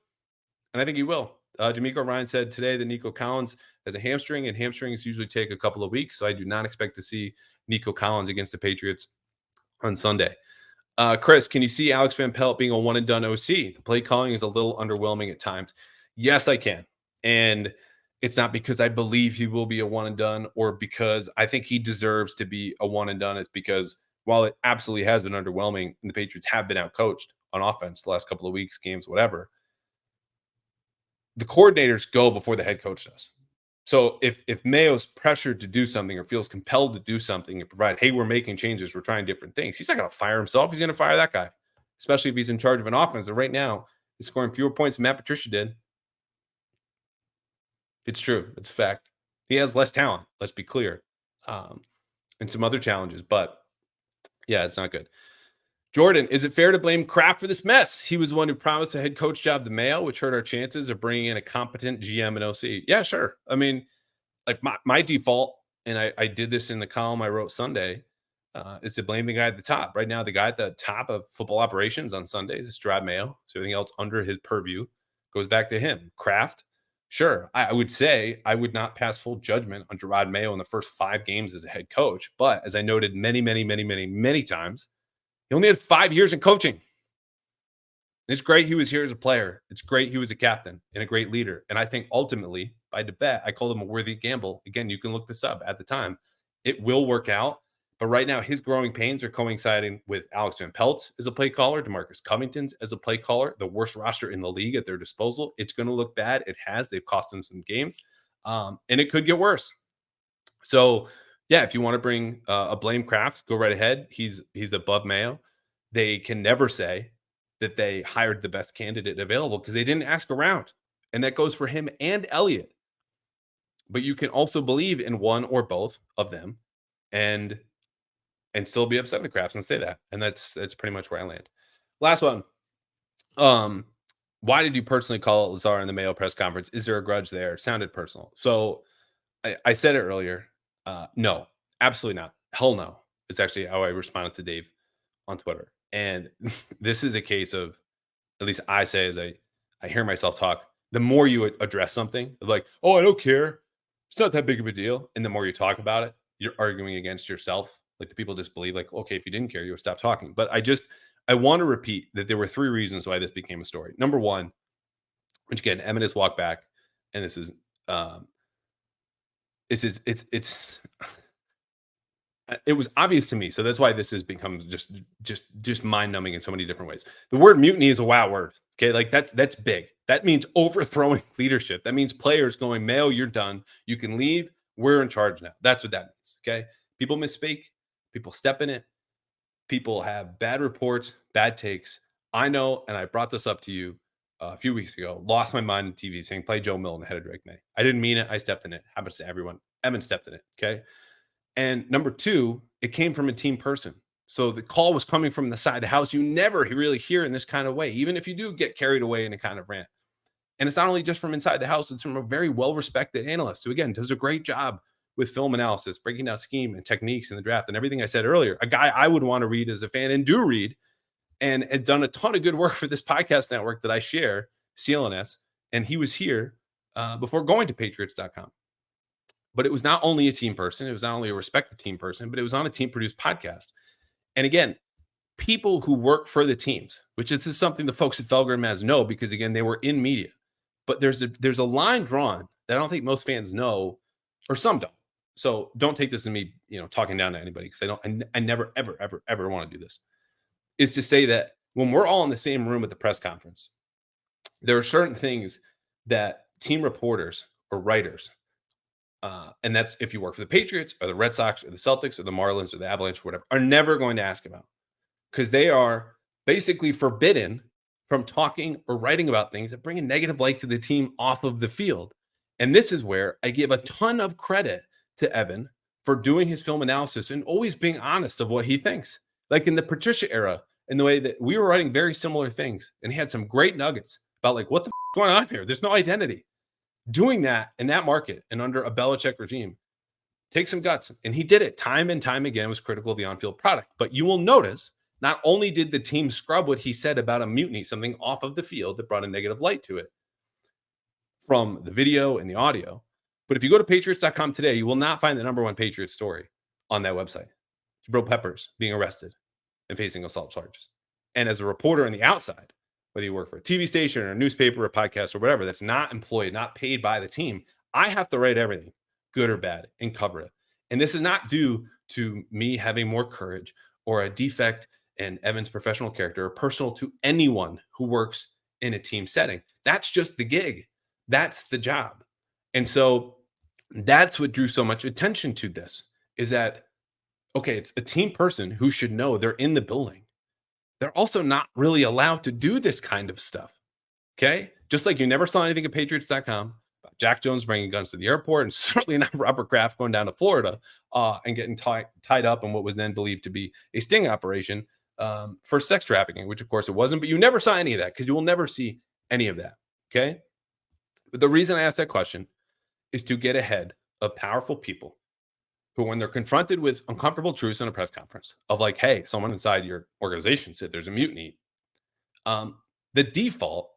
And I think he will. D'Amico Ryan said today that Nico Collins has a hamstring, and hamstrings usually take a couple of weeks. So I do not expect to see Nico Collins against the Patriots on Sunday. Chris, can you see Alex Van Pelt being a one-and-done OC? The play calling is a little underwhelming at times. Yes, I can. And it's not because I believe he will be a one-and-done or because I think he deserves to be a one-and-done. It's because while it absolutely has been underwhelming and the Patriots have been outcoached on offense the last couple of weeks, games, whatever, the coordinators go before the head coach does. So if Mayo's pressured to do something or feels compelled to do something and provide, hey, we're making changes, we're trying different things, he's not going to fire himself. He's going to fire that guy, especially if he's in charge of an offense that right now is scoring fewer points than Matt Patricia did. It's true. It's a fact. He has less talent, let's be clear, and some other challenges. But, yeah, it's not good. Jordan, is it fair to blame Kraft for this mess? He was the one who promised a head coach job to Mayo, which hurt our chances of bringing in a competent GM and OC. Yeah, sure. I mean, like my default, and I did this in the column I wrote Sunday, is to blame the guy at the top. Right now, the guy at the top of football operations on Sundays is Drake Maye. So everything else under his purview goes back to him. Kraft, sure. I would say I would not pass full judgment on Drake Maye in the first 5 games as a head coach. But as I noted many times, he only had 5 years in coaching. It's great he was here as a player. It's great he was a captain and a great leader. And I think ultimately, by the bet, I called him a worthy gamble. Again, you can look this up at the time. It will work out. But right now, his growing pains are coinciding with Alex Van Pelt's as a play caller, DeMarcus Covington's as a play caller, the worst roster in the league at their disposal. It's going to look bad. It has. They've cost him some games, and it could get worse. So, yeah, if you want to bring a blame Kraft, go right ahead. He's above Mayo. They can never say that they hired the best candidate available because they didn't ask around, and that goes for him and Elliott. But you can also believe in one or both of them, and still be upset with Krafts and say that. And that's pretty much where I land. Last one. Why did you personally call it Lazar in the Mayo press conference? Is there a grudge there? Sounded personal. So I said it earlier. No, absolutely not. Hell no. It's actually how I responded to Dave on Twitter. And this is a case of, at least I say as I hear myself talk, the more you address something, like, oh, I don't care. It's not that big of a deal. And the more you talk about it, you're arguing against yourself. Like the people just believe, like, okay, if you didn't care, you would stop talking. But I want to repeat that there were 3 reasons why this became a story. Number one, which again, Emmett has walked back, and this is it was obvious to me. So that's why this has become just mind-numbing in so many different ways. The word mutiny is a wow word. Okay, like that's big. That means overthrowing leadership. That means players going, Mayo, you're done. You can leave. We're in charge now. That's what that means. Okay. People misspeak. People step in it. People have bad reports, bad takes. I know, and I brought this up to you a few weeks ago, lost my mind on TV saying, play Joe Milton ahead of Drake Maye. I didn't mean it. I stepped in it. Happens to everyone. Evan stepped in it. Okay. And number 2, it came from a team person. So the call was coming from the side of the house. You never really hear in this kind of way, even if you do get carried away in a kind of rant. And it's not only just from inside the house, it's from a very well-respected analyst who, again, does a great job with film analysis, breaking down scheme and techniques in the draft and everything I said earlier. A guy I would want to read as a fan and do read, and had done a ton of good work for this podcast network that I share, CLNS. And he was here before going to Patriots.com. But it was not only a team person. It was not only a respected team person, but it was on a team-produced podcast. And again, people who work for the teams, which this is something the folks at Felger and Maz know because, again, they were in media. But there's a line drawn that I don't think most fans know, or some don't. So don't take this as me, talking down to anybody, because I never, ever, ever, ever want to do this. Is to say that when we're all in the same room at the press conference, there are certain things that team reporters or writers, and that's if you work for the Patriots or the Red Sox or the Celtics or the Marlins or the Avalanche or whatever, are never going to ask about, because they are basically forbidden from talking or writing about things that bring a negative light to the team off of the field. And this is where I give a ton of credit to Evan for doing his film analysis and always being honest of what he thinks. Like in the Patricia era, in the way that we were writing very similar things, and he had some great nuggets about like, what the f- going on here? There's no identity. Doing that in that market and under a Belichick regime takes some guts. And he did it time and time again, was critical of the on-field product. But you will notice, not only did the team scrub what he said about a mutiny, something off of the field that brought a negative light to it from the video and the audio, but if you go to Patriots.com today, you will not find the number 1 Patriots story on that website. Jabrill Peppers being arrested and facing assault charges. And as a reporter on the outside, whether you work for a TV station or a newspaper or a podcast or whatever, that's not employed, not paid by the team, I have to write everything, good or bad, and cover it. And this is not due to me having more courage or a defect in Evan's professional character or personal to anyone who works in a team setting. That's just the gig. That's the job. And so that's what drew so much attention to this, is that, okay, it's a team person who should know they're in the building. They're also not really allowed to do this kind of stuff. Okay. Just like you never saw anything at Patriots.com about Jack Jones bringing guns to the airport, and certainly not Robert Kraft going down to Florida and getting tied up in what was then believed to be a sting operation for sex trafficking, which of course it wasn't, but you never saw any of that because you will never see any of that. Okay. But the reason I asked that question is to get ahead of powerful people who, when they're confronted with uncomfortable truths in a press conference of like, hey, someone inside your organization said there's a mutiny, the default,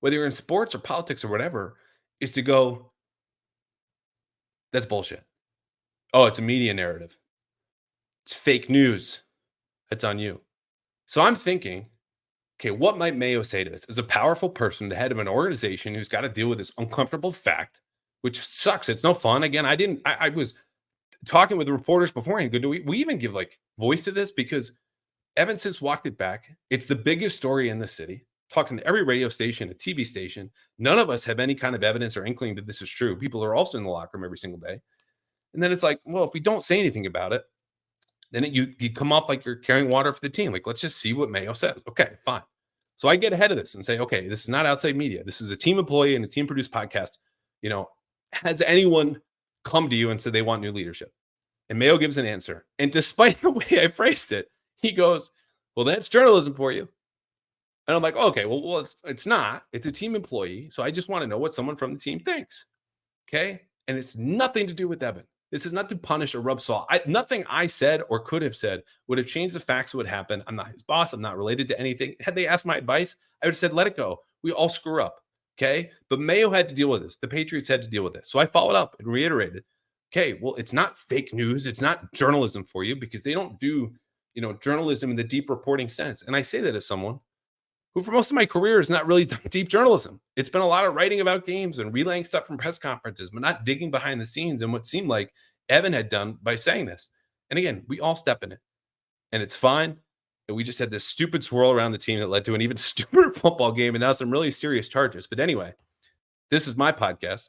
whether you're in sports or politics or whatever, is to go, that's bullshit. Oh, it's a media narrative. It's fake news. That's on you. So I'm thinking, okay, what might Mayo say to this? As a powerful person, the head of an organization who's got to deal with this uncomfortable fact, which sucks. It's no fun. Again, I was talking with the reporters beforehand, we even give like voice to this because Evan since walked it back. It's the biggest story in the city. Talking to every radio station, a TV station. None of us have any kind of evidence or inkling that this is true. People are also in the locker room every single day. And then it's like, well, if we don't say anything about it, then you come off like you're carrying water for the team. Like, let's just see what Mayo says. Okay, fine. So I get ahead of this and say, okay, this is not outside media. This is a team employee and a team produced podcast. Has anyone come to you and said they want new leadership? And Mayo gives an answer. And despite the way I phrased it, he goes, well, that's journalism for you. And I'm like, okay, well, it's not. It's a team employee. So I just want to know what someone from the team thinks. Okay. And it's nothing to do with Evan. This is not to punish or rub salt. Nothing I said or could have said would have changed the facts of what happened. I'm not his boss. I'm not related to anything. Had they asked my advice, I would have said, let it go. We all screw up. Okay. But Mayo had to deal with this. The Patriots had to deal with this. So I followed up and reiterated, okay, well, it's not fake news. It's not journalism for you because they don't do, journalism in the deep reporting sense. And I say that as someone who for most of my career has not really done deep journalism. It's been a lot of writing about games and relaying stuff from press conferences, but not digging behind the scenes and what seemed like Evan had done by saying this. And again, we all step in it and it's fine. And we just had this stupid swirl around the team that led to an even stupider football game and now some really serious charges. But anyway, this is my podcast.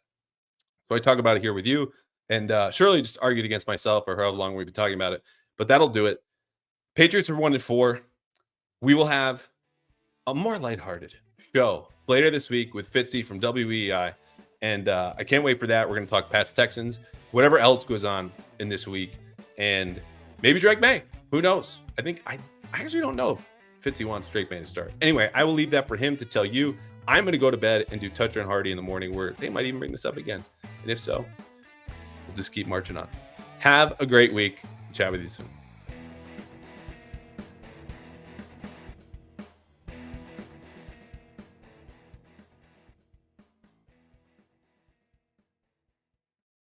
So I talk about it here with you and Shirley just argued against myself or however long we've been talking about it, but that'll do it. Patriots are 1-4. We will have a more lighthearted show later this week with Fitzy from WEI. And I can't wait for that. We're going to talk Pats Texans, whatever else goes on in this week. And maybe Drake Maye. Who knows? I actually don't know if Fitzy wants Drake Maye to start. Anyway, I will leave that for him to tell you. I'm going to go to bed and do Toucher and Hardy in the morning where they might even bring this up again. And if so, we'll just keep marching on. Have a great week. Chat with you soon.